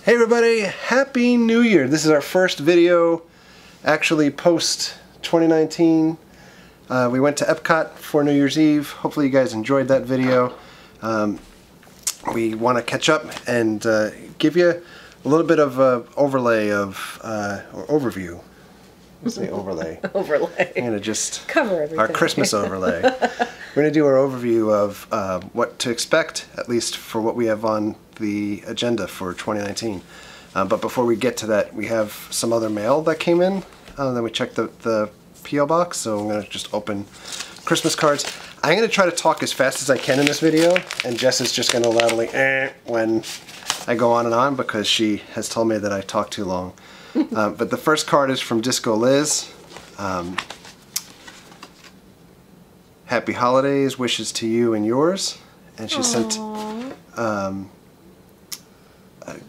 Hey everybody, Happy New Year! This is our first video, actually post 2019. We went to Epcot for New Year's Eve. Hopefully you guys enjoyed that video. We want to catch up and give you a little bit of overlay of, or overview. Let's say overlay. Overlay. I'm going to just cover everything. Our Christmas overlay. We're going to do our overview of what to expect, at least for what we have on the agenda for 2019. But before we get to that, we have some other mail that came in. Then we checked the P.O. box, so I'm going to just open Christmas cards. I'm going to try to talk as fast as I can in this video, and Jess is just going to loudly when I go on, because she has told me that I talk too long. But the first card is from Disco Liz. Happy holidays, wishes to you and yours. And she sent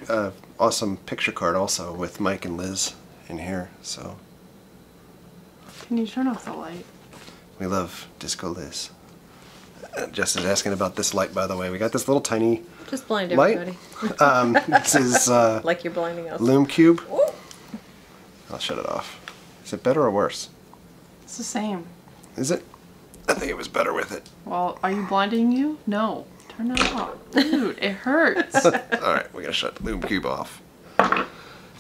a awesome picture card also with Mike and Liz in here. So can you turn off the light? We love Disco Liz. Jess is asking about this light, by the way. We got this little tiny just blind light. Everybody. This is like you're blinding us. Lume Cube. Ooh. I'll shut it off. Is it better or worse? It's the same. Is it? I think it was better with it. Well, are you blinding you? No. Turn it off. Dude, it hurts. Alright, we're going to shut Lume Cube off.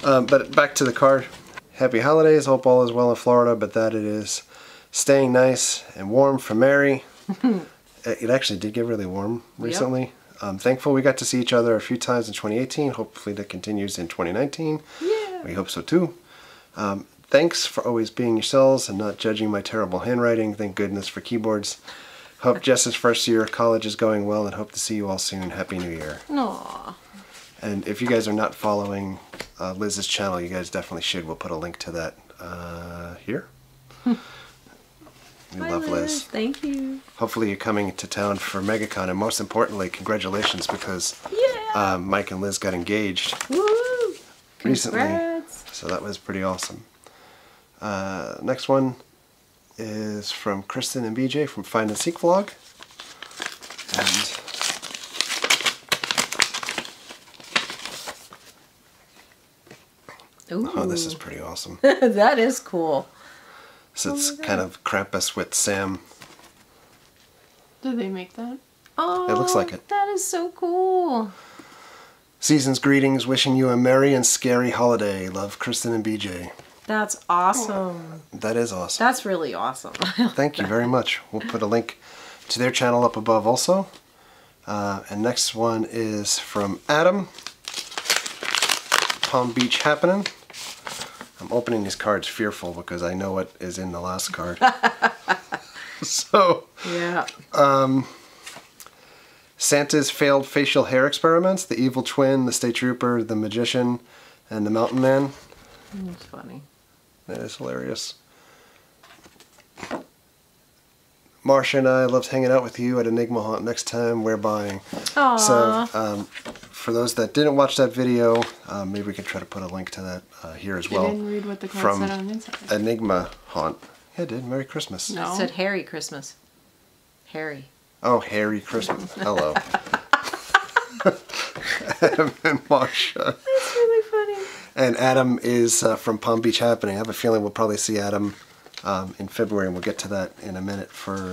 But back to the card. Happy holidays. Hope all is well in Florida, but that it is staying nice and warm for Mary. It actually did get really warm recently. Yep. Thankful we got to see each other a few times in 2018. Hopefully that continues in 2019. Yeah. We hope so too. Thanks for always being yourselves and not judging my terrible handwriting. Thank goodness for keyboards. Hope Jess's first year of college is going well and hope to see you all soon. Happy New Year. Aww. And if you guys are not following Liz's channel, you guys definitely should. We'll put a link to that here. We love Liz. Thank you. Hopefully you're coming to town for MegaCon, and most importantly, congratulations, because Mike and Liz got engaged recently. Congrats. So that was pretty awesome. Next one is from Kristen and BJ from Find and Seek Vlog. And oh, this is pretty awesome. That is cool. So it's kind of Krampus with Sam. Did they make that? Oh, it looks like it. That is so cool. Season's greetings, wishing you a merry and scary holiday. Love, Kristen and BJ. That's awesome. That is awesome. That's really awesome. Thank you very much. We'll put a link to their channel up above also. And next one is from Adam. Palm Beach Happening. I'm opening these cards fearful because I know what is in the last card. So, yeah. Santa's failed facial hair experiments, the evil twin, the state trooper, the magician, and the mountain man. That's funny. That is hilarious. Marcia and I loved hanging out with you at Enigma Haunt. Next time we're buying. Aww. So, for those that didn't watch that video, maybe we can try to put a link to that here as well. You didn't read what the card said on the inside. Enigma Haunt. Yeah, I did. Merry Christmas. No. It said Harry Christmas. Harry. Oh, Harry Christmas. Hello. Adam and Marcia. That's really funny. And Adam is from Palm Beach Happening. I have a feeling we'll probably see Adam in February, and we'll get to that in a minute for,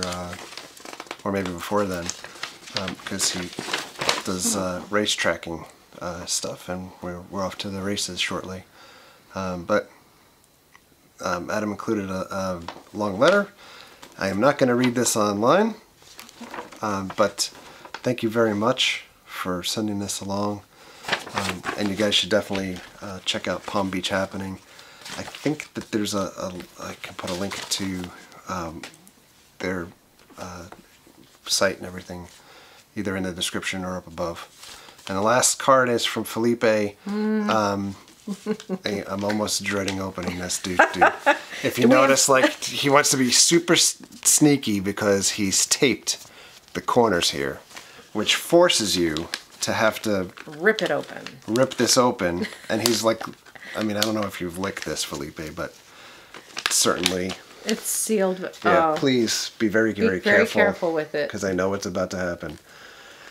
or maybe before then, because he does race tracking stuff, and we're off to the races shortly. But Adam included a long letter. I am not going to read this online, but thank you very much for sending this along. And you guys should definitely check out Palm Beach Happening. I think that there's I can put a link to their site and everything, either in the description or up above. And the last card is from Felipe. I'm almost dreading opening this, dude. If you notice, like, he wants to be super sneaky because he's taped the corners here, which forces you to have to rip it open. Rip this open, and he's like, I mean, I don't know if you've licked this, Felipe, but certainly. It's sealed. But, yeah, please be very careful. Be very careful with it, because I know what's about to happen.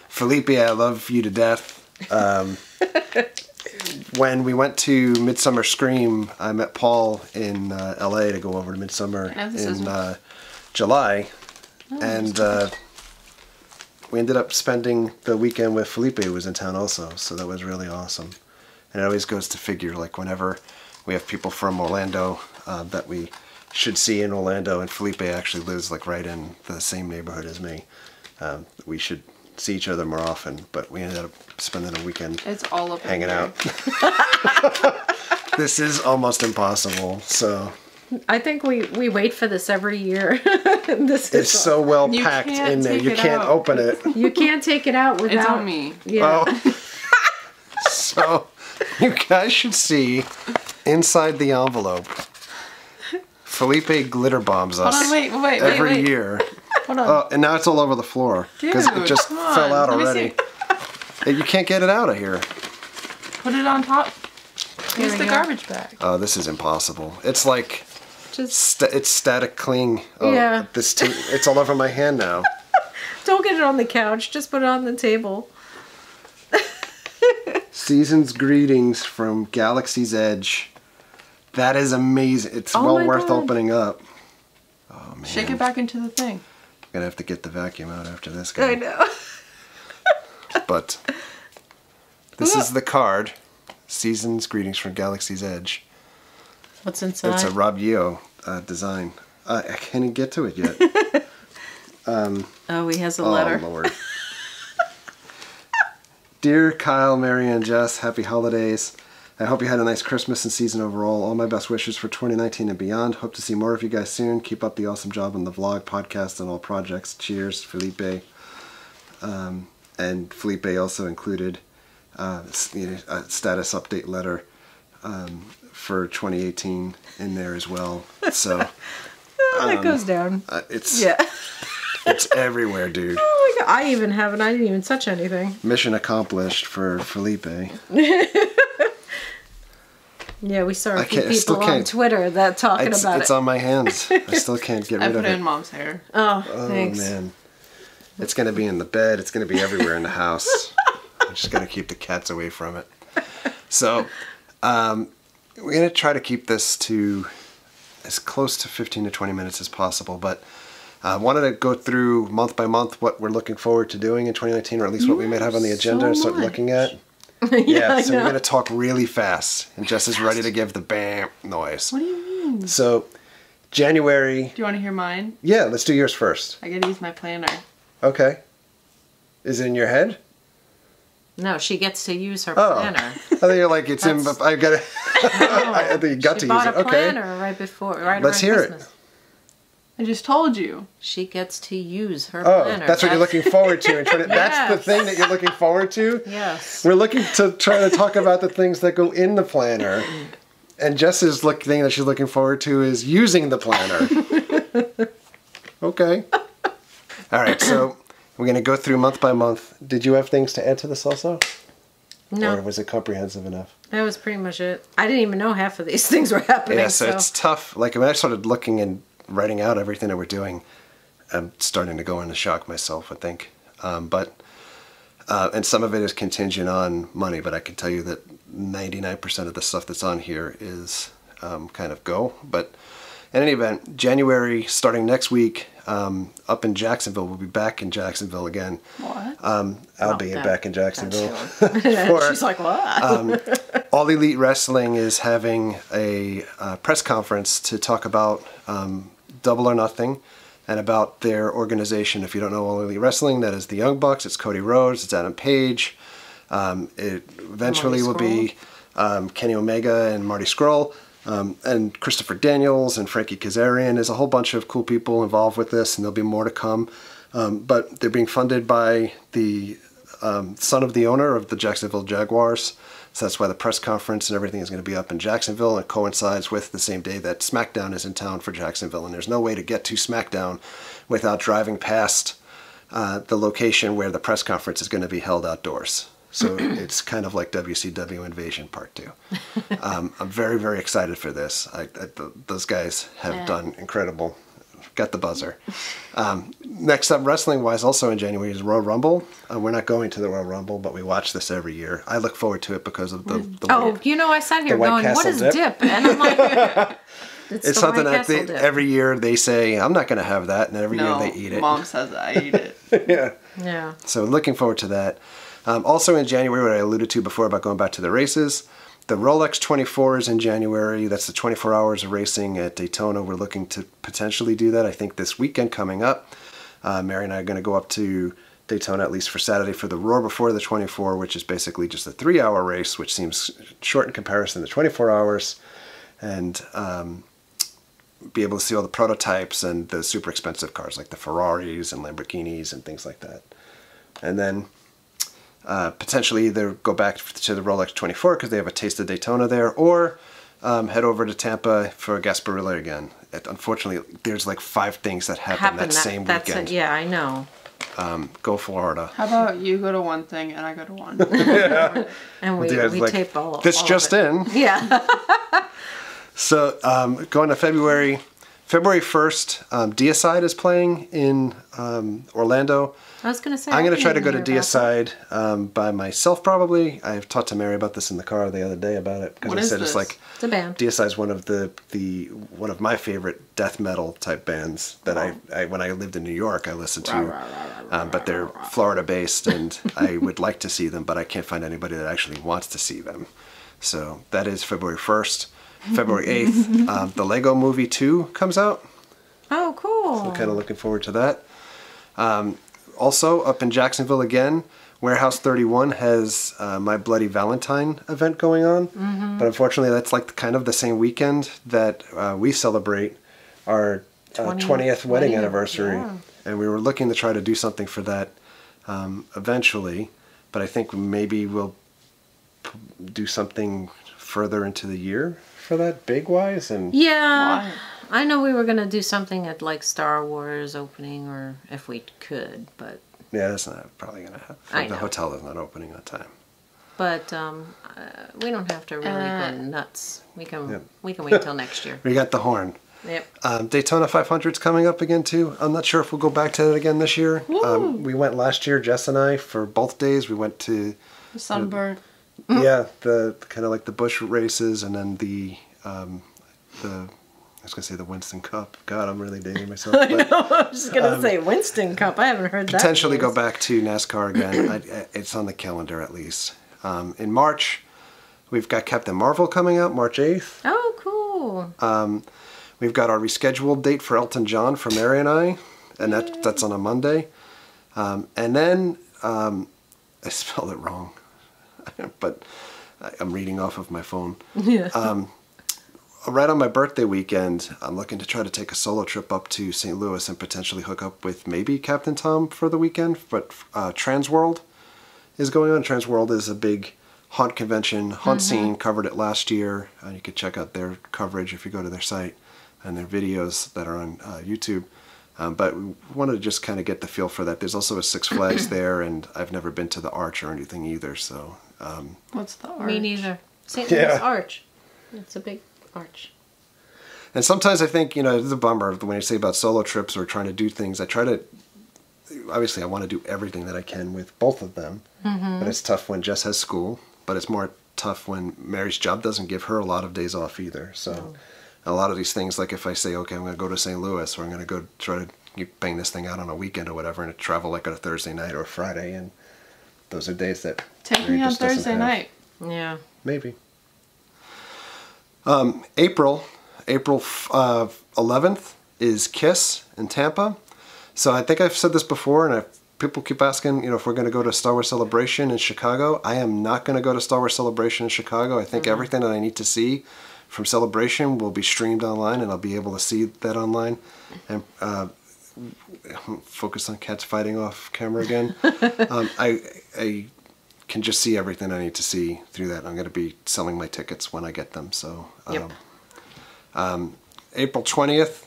Felipe, I love you to death. when we went to Midsummer Scream, I met Paul in LA to go over to Midsummer in July. And we ended up spending the weekend with Felipe, who was in town also. So that was really awesome. And it always goes to figure, like whenever we have people from Orlando that we should see in Orlando, and Felipe actually lives like right in the same neighborhood as me, we should see each other more often. But we ended up spending a weekend hanging out. This is almost impossible. So I think we wait for this every year. It's so well packed in there. You can't open it. You can't take it out without... It's on me. Yeah. Oh. So you guys should see inside the envelope. Felipe glitter bombs us every year. Hold on. Oh, and now it's all over the floor because it just fell out already. You can't get it out of here. Put it on top. Use the go. garbage bag. Oh, this is impossible. It's like Just it's static cling. Oh, Yeah. It's all over my hand now. don't get it on the couch. Just put it on the table. Season's greetings from Galaxy's Edge. That is amazing. It's well my worth God. opening up. Oh man. Shake it back into the thing. I'm gonna have to get the vacuum out after this guy. I know. But this is the card. Season's greetings from Galaxy's Edge. What's inside? It's a Rob Yeo design. I can't even get to it yet. Oh, he has a letter. Oh, Lord. Dear Kyle, Mary, and Jess, happy holidays. I hope you had a nice Christmas and season overall. All my best wishes for 2019 and beyond. Hope to see more of you guys soon. Keep up the awesome job on the vlog, podcast, and all projects. Cheers, Felipe. And Felipe also included a status update letter for 2018 in there as well. So That goes down. it's Yeah. it's everywhere, dude. Oh my God. I even haven't. I didn't even touch anything. Mission accomplished for Felipe. Yeah, we saw a few I still people on can't- Twitter that talking about It's it. on my hands. I still can't get I rid put of it it. in Mom's hair. Oh, Oh thanks. man, it's gonna be in the bed. It's gonna be everywhere in the house. I'm just gonna keep the cats away from it. So, we're gonna try to keep this to as close to 15 to 20 minutes as possible. But I wanted to go through month by month what we're looking forward to doing in 2019, or at least what we might have on the agenda and start looking at. Yeah, I So know. we're gonna talk really fast, and Jess is ready to give the bam noise. What do you mean? So, January. Do you want to hear mine? Yeah, let's do yours first. I gotta use my planner. Okay. Is it in your head? No, she gets to use her Oh. planner. I think you're like, it's in. I got it. I think you got She to use bought it. a Okay. planner right before, right Let's around hear it. Christmas. I just told you. She gets to use her Oh, planner. that's what you're looking forward to. That's the Yes. thing that you're looking forward to? Yes. We're looking to try to talk about the things that go in the planner. And Jess's thing that she's looking forward to is using the planner. Okay. All right, so we're going to go through month by month. Did you have things to add to this also? No, Or was it comprehensive enough? that was pretty much it. I didn't even know half of these things were happening. Yeah, so it's tough. Like when I started looking and writing out everything that we're doing, I'm starting to go into shock myself, I think. And some of it is contingent on money, but I can tell you that 99% of the stuff that's on here is kind of go. But in any event, January, starting next week, up in Jacksonville, we'll be back in Jacksonville again. What? I'll be back in Jacksonville. She's like, what? All Elite Wrestling is having a press conference to talk about Double or Nothing and about their organization. If you don't know All Elite Wrestling, that is the Young Bucks, it's Cody Rhodes, it's Adam Page. It eventually will be Kenny Omega and Marty Scurll, and Christopher Daniels and Frankie Kazarian. There's a whole bunch of cool people involved with this, and there'll be more to come. But they're being funded by the son of the owner of the Jacksonville Jaguars. So that's why the press conference and everything is going to be up in Jacksonville. And it coincides with the same day that SmackDown is in town for Jacksonville. And there's no way to get to SmackDown without driving past the location where the press conference is going to be held outdoors. So it's kind of like WCW Invasion Part 2. I'm very, very excited for this. Those guys have done incredible got the buzzer. Next up, wrestling-wise, also in January is Royal Rumble. We're not going to the Royal Rumble, but we watch this every year. I look forward to it because of the I sat here White going, what Castle is dip? And I'm like, it's something that every year they say, I'm not going to have that, and every year they eat it. Mom says I eat it. Yeah. Yeah. So looking forward to that. Also in January, what I alluded to before about going back to the races, the Rolex 24 is in January. That's the 24 hours of racing at Daytona. We're looking to potentially do that, I think, this weekend coming up. Mary and I are going to go up to Daytona, at least for Saturday, for the Roar Before the 24, which is basically just a 3-hour race, which seems short in comparison to 24 hours. And be able to see all the prototypes and the super expensive cars like the Ferraris and Lamborghinis and things like that. And then potentially either go back to the Rolex 24 because they have a taste of Daytona there, or head over to Tampa for Gasparilla again. Unfortunately, there's like 5 things that happen that same weekend. Yeah, I know. Go Florida. How about you go to one thing and I go to one? Yeah. And we like, tape all of this just in. Yeah. So going to February 1st, Deicide is playing in Orlando. I was going to say, I'm going to try to go to Deicide by myself probably. I've talked to Mary about this in the car the other day about it. Because I said it's like, it's a band. Deicide's one of my favorite death metal type bands that I when I lived in New York I listened to. But they're Florida based and I would like to see them, but I can't find anybody that actually wants to see them. So that is February 1st. February 8th, the Lego Movie 2 comes out. Oh, cool. So kind of looking forward to that. Also, up in Jacksonville again, Warehouse 31 has My Bloody Valentine event going on. Mm-hmm. But unfortunately, that's like kind of the same weekend that we celebrate our 20th wedding anniversary. Yeah. And we were looking to try to do something for that eventually. But I think maybe we'll do something further into the year for that, big wise. And yeah. Why? I know we were going to do something at like Star Wars opening, or if we could, but... Yeah, that's not probably going to happen. The hotel is not opening on time. But we don't have to really go nuts. We can wait till next year. We got the horn. Yep. Daytona 500's coming up again too. I'm not sure if we'll go back to it again this year. We went last year, Jess and I, for both days. We went to... The Sunburn. Yeah, the kind of like the Busch races, and then the I was going to say the Winston Cup. God, I'm really dating myself. I know, I was just going to say Winston Cup. I haven't heard that. Potentially go back to NASCAR again. It's on the calendar at least. In March, we've got Captain Marvel coming out, March 8th. Oh, cool. We've got our rescheduled date for Elton John for Mary and I, and that's on a Monday. And then, I spelled it wrong, but I'm reading off of my phone. Yeah. Right on my birthday weekend, I'm looking to try to take a solo trip up to St. Louis and potentially hook up with maybe Captain Tom for the weekend. But Transworld is going on. Transworld is a big haunt convention, haunt scene, covered it last year. And you can check out their coverage if you go to their site and their videos that are on YouTube. But we wanted to just kind of get the feel for that. There's also a Six Flags there, and I've never been to the Arch or anything either. So What's the Arch? Me neither. St. Louis Arch. It's a big arch. And sometimes I think, it's a bummer when you say about solo trips or trying to do things. Obviously I want to do everything that I can with both of them. But it's tough when Jess has school. But it's more tough when Mary's job doesn't give her a lot of days off either. So a lot of these things, like if I say, okay, I'm going to go to St. Louis, or I'm going to go try to bang this thing out on a weekend or whatever, and travel like on a Thursday night or a Friday. And those are days that Take me on Thursday night. Yeah. Maybe. April 11th is KISS in Tampa. So I think I've said this before, and people keep asking, if we're going to go to Star Wars Celebration in Chicago. I am not going to go to Star Wars Celebration in Chicago. I think everything that I need to see from Celebration will be streamed online, and I'll be able to see that online. And focus on cats fighting off camera again. I can just see everything I need to see through that. I'm going to be selling my tickets when I get them. So, April 20th,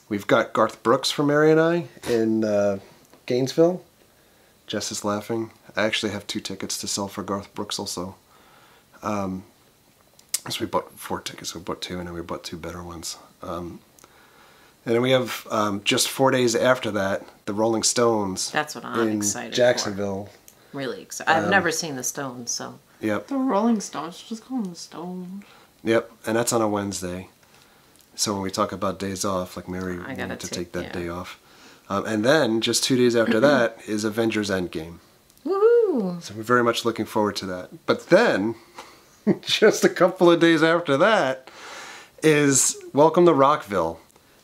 we've got Garth Brooks for Mary and I in Gainesville. Jess is laughing. I actually have 2 tickets to sell for Garth Brooks also. So we bought 4 tickets. We bought 2, and then we bought 2 better ones. And And then we have just 4 days after that, the Rolling Stones. That's what I'm in excited Jacksonville. for. Really excited. I've never seen the Stones, so. Yep. The Rolling Stones. Just call them the Stones. Yep. And that's on a Wednesday. So when we talk about days off, like Mary I wanted gotta to take that yeah. day off. And then just 2 days after that is Avengers Endgame. Woohoo! So we're very much looking forward to that. But then, just a couple of days after that, is Welcome to Rockville.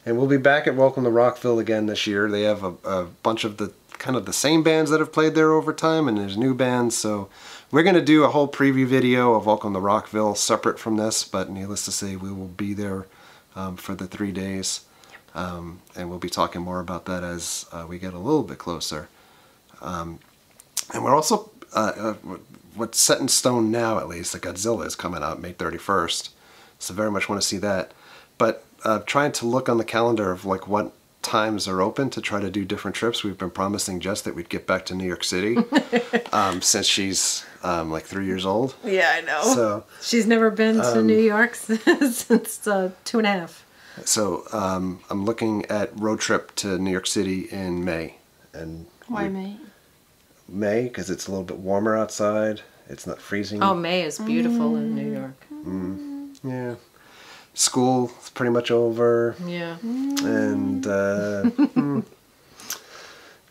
And we'll be back at Welcome to Rockville again this year. They have a bunch of the kind of the same bands that have played there over time, and there's new bands. So we're going to do a whole preview video of Welcome to Rockville separate from this, but needless to say, we will be there for the 3 days. And we'll be talking more about that as we get a little bit closer. And we're also, what's set in stone now at least, the Godzilla is coming out May 31st. So very much want to see that. But trying to look on the calendar of like what times are open to try to do different trips. We've been promising Jess that we'd get back to New York City since she's like 3 years old. Yeah, I know. So she's never been to New York since 2.5. So I'm looking at road trip to New York City in May. And Why May? May, because it's a little bit warmer outside. It's not freezing. Oh, May is beautiful in New York. Yeah. School is pretty much over. Yeah. And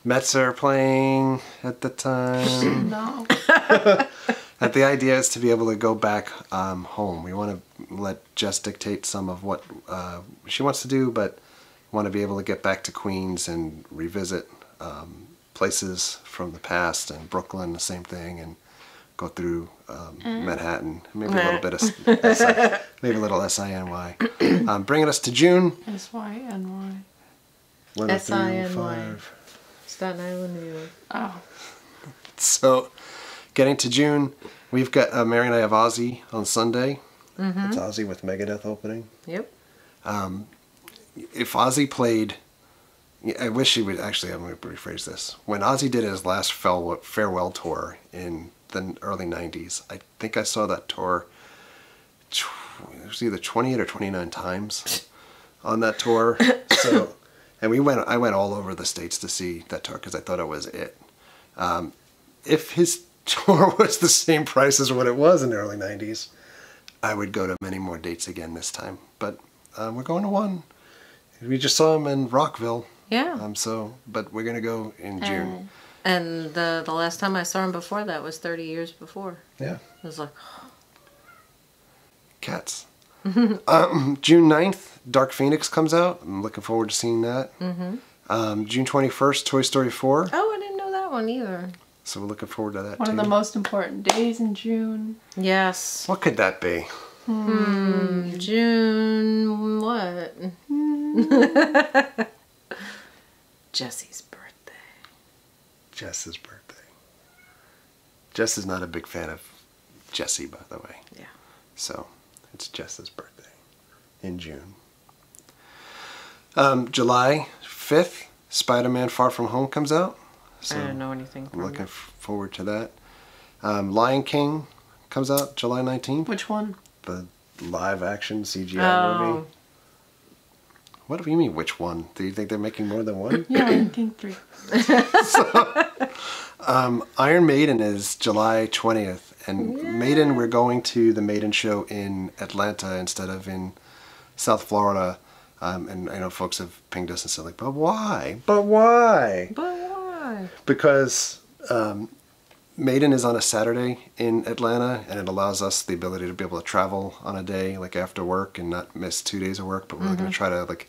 Mets are playing at the time. No. And the idea is to be able to go back home. We want to let Jess dictate some of what she wants to do, but want to be able to get back to Queens and revisit places from the past, and Brooklyn, the same thing, and go through Manhattan. Maybe a little bit of maybe a little SINY. Bringing us to June. SYNY. 103.5. Staten Island, New York. Oh. So, getting to June, we've got Mary and I have Ozzy on Sunday. It's Ozzy with Megadeth opening. Yep. If Ozzy played, I wish he would actually. I'm going to rephrase this. When Ozzy did his last farewell tour in the early '90s, I think I saw that tour. It was either 28 or 29 times on that tour. So, and I went all over the States to see that tour because I thought it was it. If his tour was the same price as what it was in the early '90s, I would go to many more dates again this time. But we're going to one. We just saw him in Rockville. Yeah. But we're gonna go in June. And the last time I saw him before that was 30 years before. Yeah. It was like, Cats. June 9th, Dark Phoenix comes out. I'm looking forward to seeing that. June 21st, Toy Story 4. oh, I didn't know that one either. So we're looking forward to that One too. of the most important days in June. Yes. What could that be? June what? Jesse's birthday. Jess's birthday. Jess is not a big fan of Jesse, by the way. Yeah. So it's Jess's birthday in June. July 5th, Spider-Man Far From Home comes out. So I don't know anything. I'm looking forward to that. Lion King comes out July 19th. Which one? The live-action CGI movie. What do you mean, which one? Do you think they're making more than one? Yeah, I think 3. Iron Maiden is July 20th. And Maiden, we're going to the Maiden show in Atlanta instead of in South Florida. And I know folks have pinged us and said, like, but why? But why? But why? Because Maiden is on a Saturday in Atlanta, and it allows us the ability to be able to travel on a day, like after work, and not miss 2 days of work. But we're going to try to like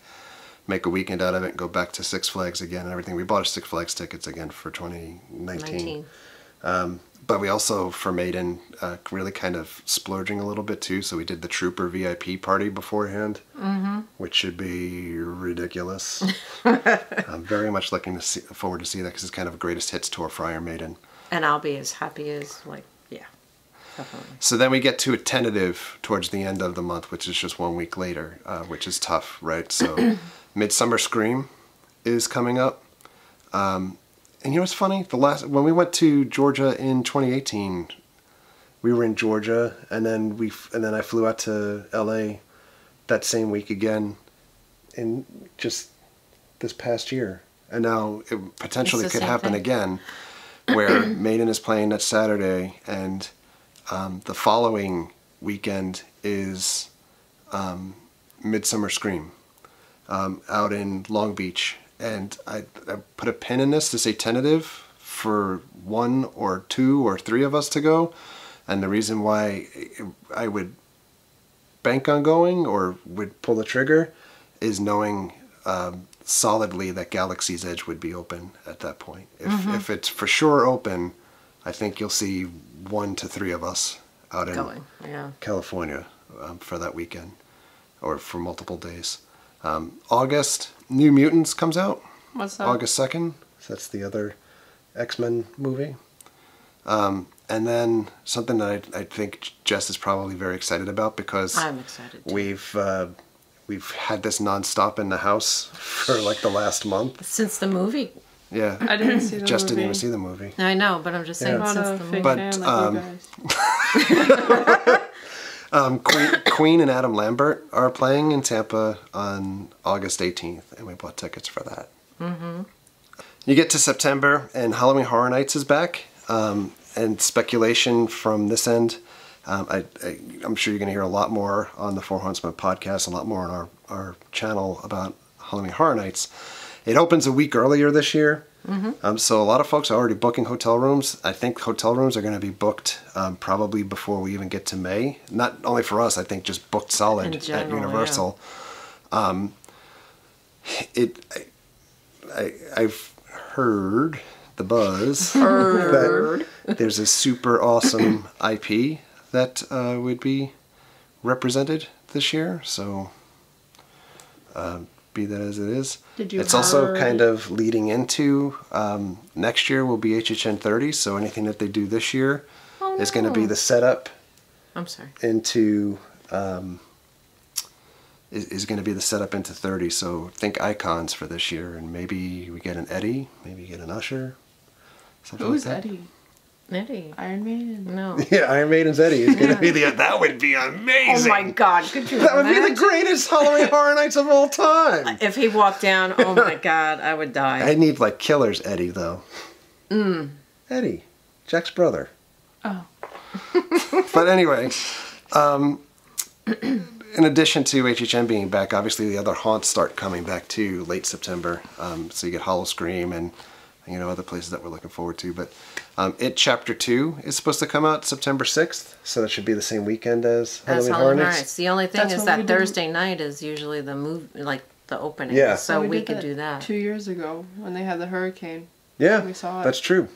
make a weekend out of it and go back to Six Flags again and everything. We bought our Six Flags tickets again for 2019. But we also, for Maiden, really kind of splurging a little bit too. So we did the Trooper VIP party beforehand, which should be ridiculous. I'm very much looking forward to see that because it's kind of a greatest hits tour for Iron Maiden. And I'll be as happy as, like, yeah, definitely. So then we get to a tentative towards the end of the month, which is just 1 week later, which is tough, right? So Midsummer Scream is coming up. And you know what's funny? When we went to Georgia in 2018, we were in Georgia, and then I flew out to LA that same week again, and just this past year. And now it potentially It's the could same happen thing. again, where Maiden is playing that Saturday, and the following weekend is Midsummer Scream out in Long Beach. And I put a pin in this to say tentative for 1 or 2 or 3 of us to go. And the reason why I would bank on going or would pull the trigger is knowing solidly that Galaxy's Edge would be open at that point. If it's for sure open, I think you'll see 1 to 3 of us out in California for that weekend or for multiple days. August, New Mutants comes out. What's that? August 2nd. So that's the other X-Men movie. And then something that I think Jess is probably very excited about, because I'm excited too. We've had this nonstop in the house for like the last month. Since the movie. Yeah. I didn't see the Jess movie. didn't even see the movie. I know, but I'm just saying Yeah. I'm not since a the fake movie. fan like you guys. Queen and Adam Lambert are playing in Tampa on August 18th, and we bought tickets for that. Mm-hmm. You get to September, and Halloween Horror Nights is back, and speculation from this end. I'm sure you're going to hear a lot more on the Four Horsemen podcast, a lot more on our channel about Halloween Horror Nights. It opens a week earlier this year. Mm-hmm. So a lot of folks are already booking hotel rooms. I think hotel rooms are going to be booked probably before we even get to May. Not only for us, I think just booked solid In general, at Universal. Yeah. I've heard the buzz that there's a super awesome IP that would be represented this year. So be that as it is. It's also kind of leading into next year will be HHN 30. So anything that they do this year is going to be the setup. I'm sorry. Into is going to be the setup into 30. So think icons for this year, and maybe we get an Eddie, maybe you get an Usher. Who's like Eddie? Eddie. Iron Maiden. No. Yeah, Iron Maiden's Eddie is going to be that would be amazing. Oh my God! Could you? That would be the greatest Halloween Horror Nights of all time. If he walked down, oh my God, I would die. I need like Killer's Eddie though. Eddie, Jack's brother. Oh. But anyway, in addition to HHN being back, obviously the other haunts start coming back too late September. So you get Hollow Scream and other places that we're looking forward to. But It Chapter 2 is supposed to come out September 6th, so that should be the same weekend as Halloween Horror Nights. The only thing That's is what that we did. Thursday night is usually the the opening. Yeah. So we did could that do that. 2 years ago when they had the hurricane. Yeah, We saw it. that's true.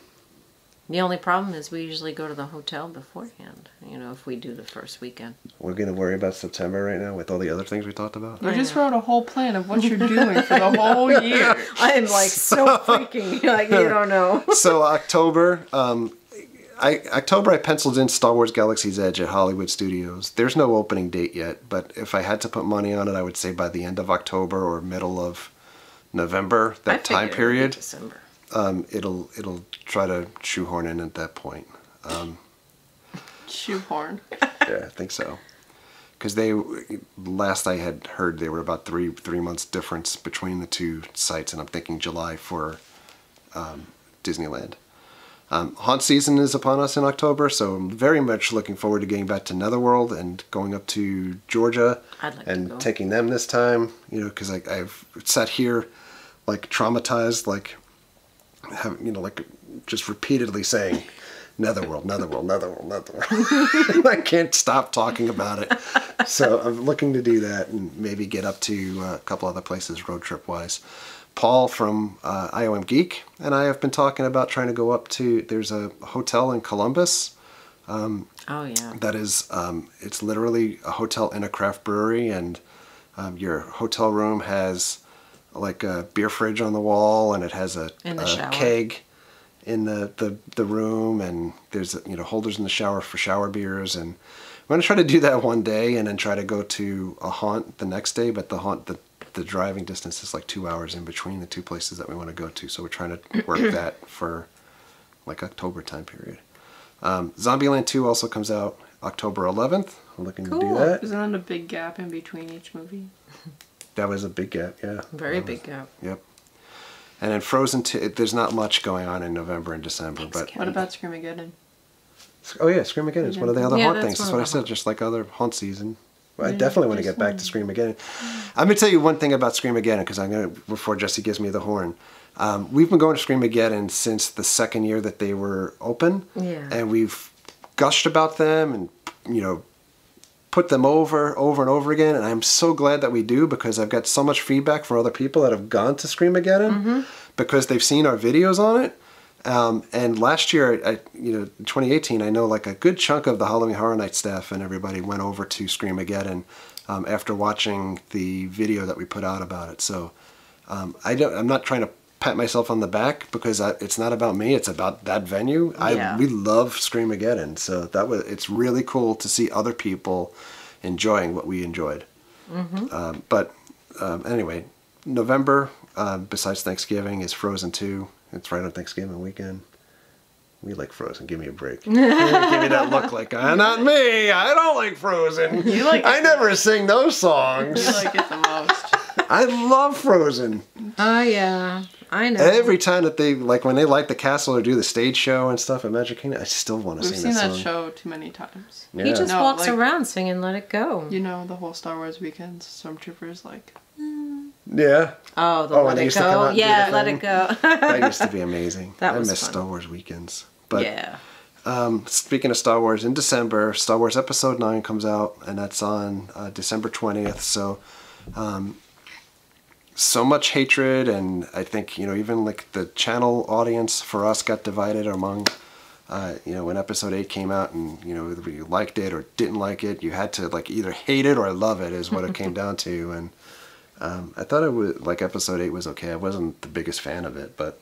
The only problem is we usually go to the hotel beforehand, if we do the first weekend. We're going to worry about September right now with all the other things we talked about. You just wrote a whole plan of what you're doing for the whole year. I am like so freaking, like you don't know. So October, I penciled in Star Wars Galaxy's Edge at Hollywood Studios. There's no opening date yet, but if I had to put money on it, I would say by the end of October or middle of November, that time period. December. It'll try to shoehorn in at that point. Shoehorn. Yeah, I think so. Because last I had heard, they were about three months difference between the two sites, and I'm thinking July for Disneyland. Haunt season is upon us in October, so I'm very much looking forward to getting back to Netherworld and going up to Georgia and taking them this time. Because I've sat here like traumatized, like just repeatedly saying Netherworld, Netherworld, Netherworld, Netherworld. I can't stop talking about it. So I'm looking to do that and maybe get up to a couple other places road trip wise. Paul from IOM Geek and I have been talking about trying to go up to, there's a hotel in Columbus. Oh yeah. That is, it's literally a hotel in a craft brewery, and your hotel room has like a beer fridge on the wall, and it has a keg in the room, and there's holders in the shower for shower beers. And I'm going to try to do that one day and then try to go to a haunt the next day, but the driving distance is like 2 hours in between the two places that we want to go to, so we're trying to work that for like October time period. Zombieland 2 also comes out October 11th. I'm looking to do that. Isn't that a big gap in between each movie? That was a big gap, yeah. Very big gap. Yep. And then Frozen 2, there's not much going on in November and December. But What about Screamageddon? oh yeah, Screamageddon is one of the other haunt that's things. That's one what I of the said, haunt. just like other haunt season. I definitely want to get back to Screamageddon. I'm going to tell you one thing about Screamageddon, because I'm going to, before Jesse gives me the horn. We've been going to Screamageddon since the second year that they were open. Yeah. And we've gushed about them and, you know, put them over and over again. And I'm so glad that we do, because I've got so much feedback from other people that have gone to Screamageddon because they've seen our videos on it. And last year, you know, 2018, I know like a good chunk of the Halloween Horror Night staff and everybody went over to Screamageddon after watching the video that we put out about it. So I'm not trying to pat myself on the back, because it's not about me. It's about that venue. Yeah. We love Screamageddon, so it's really cool to see other people enjoying what we enjoyed. But anyway, November, besides Thanksgiving, is Frozen 2. It's right on Thanksgiving weekend. We like Frozen. Give me a break. Give me that look like, not me. I don't like Frozen. You like I never sing those songs. You like it the most. I love Frozen. Oh yeah, I know. Every time that they, like when they light the castle or do the stage show and stuff at Magic Kingdom, I still want to We've sing seen that that song. show too many times. Yeah. He just No, walks like- around singing "Let It Go." You know, the whole Star Wars weekends, Stormtroopers, like, Yeah. Oh, the Oh, when "Let they It used to come out Go." and do Yeah, the "Let thing. It Go." That used to be amazing. That I was miss fun. Star Wars weekends. But Yeah. speaking of Star Wars, in December, Star Wars Episode 9 comes out, and that's on December 20th. So, so much hatred, and I think, you know, even like the channel audience for us got divided among, you know, when Episode 8 came out, and, you know, whether you liked it or didn't like it, you had to like either hate it or love it is what it came down to. And I thought it was, like, Episode 8 was okay. I wasn't the biggest fan of it, but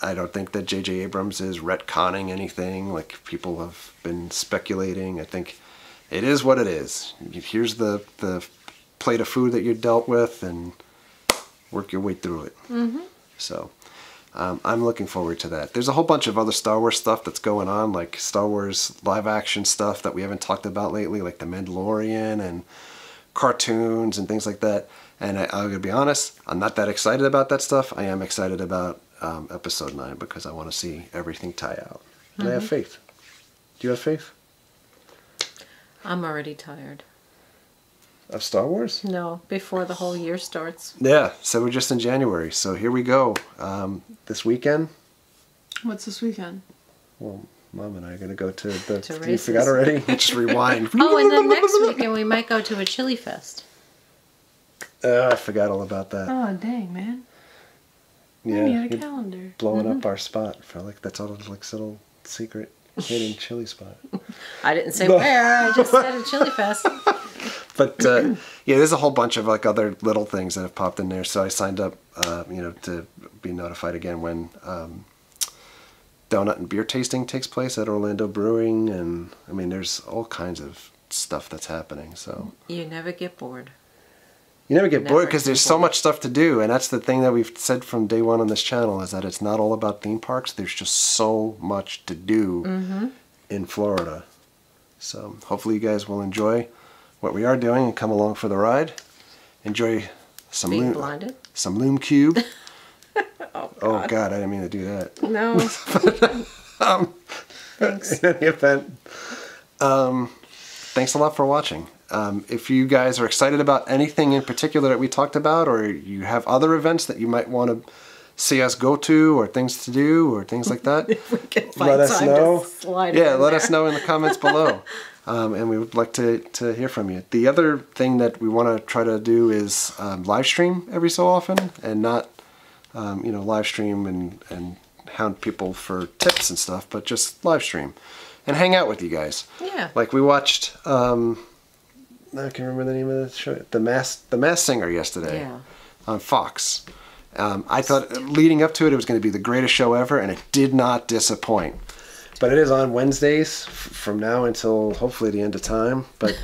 I don't think that J.J. Abrams is retconning anything like people have been speculating. I think it is what it is. Here's the plate of food that you're dealt with, and work your way through it. So I'm looking forward to that. There's a whole bunch of other Star Wars stuff that's going on, like Star Wars live action stuff that we haven't talked about lately, like The Mandalorian and cartoons and things like that. And I'm going to be honest, I'm not that excited about that stuff. I am excited about Episode 9 because I want to see everything tie out. And I have faith. Do you have faith? I'm already tired. Of Star Wars? No, before the whole year starts. Yeah, so we're just in January. So here we go. This weekend, what's this weekend? well, Mom and I are going to go to the... To you races. forgot already? Just rewind. Oh, and then next weekend we might go to a chili fest. I forgot all about that. Oh, dang, man. Yeah, We had a you're calendar. blowing up our spot. For like that's all like little secret hidden chili spot. I didn't say where. I just said a chili fest. But yeah, there's a whole bunch of like other little things that have popped in there. So I signed up, you know, to be notified again when donut and beer tasting takes place at Orlando Brewing, and I mean, there's all kinds of stuff that's happening. So You never get bored. you never get bored Never because get there's so bored. much stuff to do, and that's the thing that we've said from day one on this channel is that it's not all about theme parks. There's just so much to do in Florida. So hopefully you guys will enjoy what we are doing and come along for the ride. Enjoy some Being blinded? some Loom Cube. Oh, Oh God, I didn't mean to do that. No. Thanks. In any event, thanks a lot for watching. If you guys are excited about anything in particular that we talked about, or you have other events that you might want to see us go to, or things to do, or things like that, We can find let us time know. To slide it Yeah, in let there. us know in the comments below. And we would like to hear from you. The other thing that we want to try to do is live stream every so often, and not, you know, live stream and hound people for tips and stuff, but just live stream and hang out with you guys. Yeah. Like we watched, I can't remember the name of the show, The Masked Singer yesterday Yeah. on Fox. I thought leading up to it, it was going to be the greatest show ever, and it did not disappoint. But it is on Wednesdays from now until hopefully the end of time. But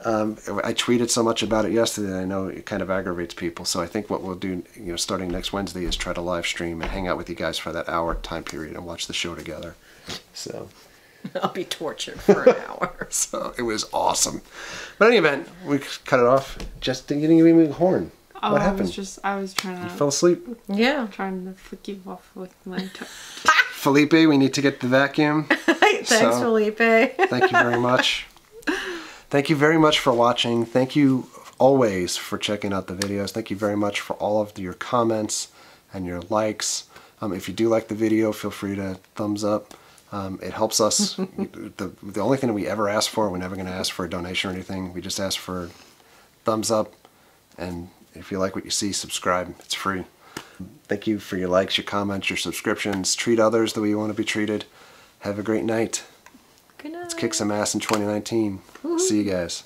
I tweeted so much about it yesterday, I know it kind of aggravates people. So I think what we'll do, you know, starting next Wednesday is try to live stream and hang out with you guys for that hour time period and watch the show together. So I'll be tortured for an hour. it was awesome. But in any event, we cut it off. Just you didn't give me a horn. Oh, What I happened? was trying to Fell asleep? Yeah. trying to flick you off with my toe. Felipe, we need to get the vacuum. Thanks, So, Felipe. Thank you very much. Thank you very much for watching. Thank you always for checking out the videos. Thank you very much for all of your comments and your likes. If you do like the video, feel free to thumbs up. It helps us. The only thing that we ever ask for, we're never going to ask for a donation or anything. We just ask for thumbs up. And if you like what you see, subscribe. It's free. Thank you for your likes, your comments, your subscriptions. Treat others the way you want to be treated. Have a great night. Good night. Let's kick some ass in 2019. See you guys.